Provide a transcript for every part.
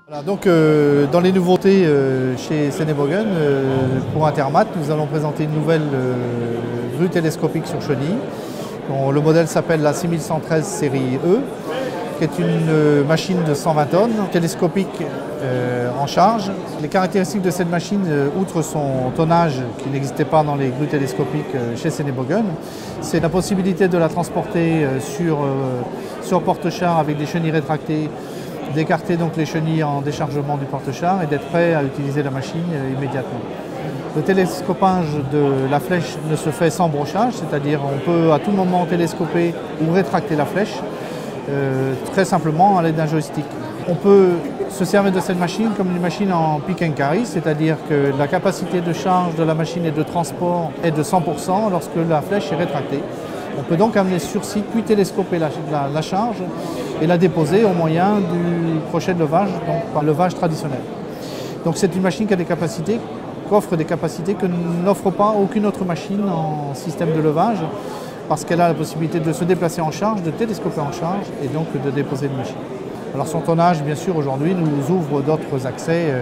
Voilà, donc, dans les nouveautés chez Senebogen, pour Intermat, nous allons présenter une nouvelle grue télescopique sur chenille. Bon, le modèle s'appelle la 6113 série E, qui est une machine de 120 tonnes, télescopique en charge. Les caractéristiques de cette machine, outre son tonnage qui n'existait pas dans les grues télescopiques chez Senebogen, c'est la possibilité de la transporter sur porte-char avec des chenilles rétractées, d'écarter donc les chenilles en déchargement du porte-char et d'être prêt à utiliser la machine immédiatement. Le télescopage de la flèche ne se fait sans brochage, c'est-à-dire on peut à tout moment télescoper ou rétracter la flèche très simplement à l'aide d'un joystick. On peut se servir de cette machine comme une machine en pick and carry, c'est-à-dire que la capacité de charge de la machine et de transport est de 100% lorsque la flèche est rétractée. On peut donc amener sur site, puis télescoper la charge et la déposer au moyen du crochet de levage, donc par levage traditionnel. Donc c'est une machine qui a des capacités, qu'offre des capacités que n'offre pas aucune autre machine en système de levage, parce qu'elle a la possibilité de se déplacer en charge, de télescoper en charge et donc de déposer une machine. Alors son tonnage, bien sûr, aujourd'hui nous ouvre d'autres accès,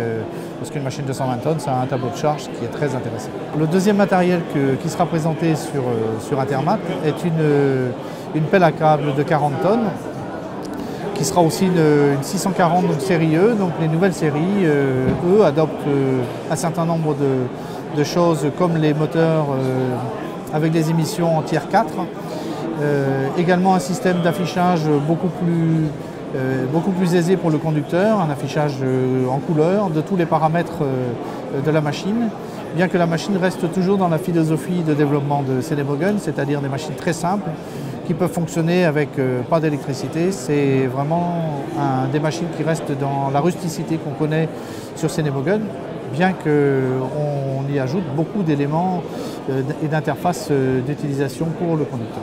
parce qu'une machine de 120 tonnes, c'est un tableau de charge qui est très intéressant. Le deuxième matériel qui sera présenté sur Intermat est une pelle à câble de 40 tonnes, qui sera aussi une 640 donc série E. Donc les nouvelles séries E adoptent un certain nombre de choses comme les moteurs avec des émissions en tier 4. Également un système d'affichage beaucoup plus aisé pour le conducteur, un affichage en couleur de tous les paramètres de la machine, bien que la machine reste toujours dans la philosophie de développement de Senebogen, c'est-à-dire des machines très simples qui peuvent fonctionner avec pas d'électricité. C'est vraiment des machines qui restent dans la rusticité qu'on connaît sur Senebogen, bien qu'on y ajoute beaucoup d'éléments et d'interfaces d'utilisation pour le conducteur.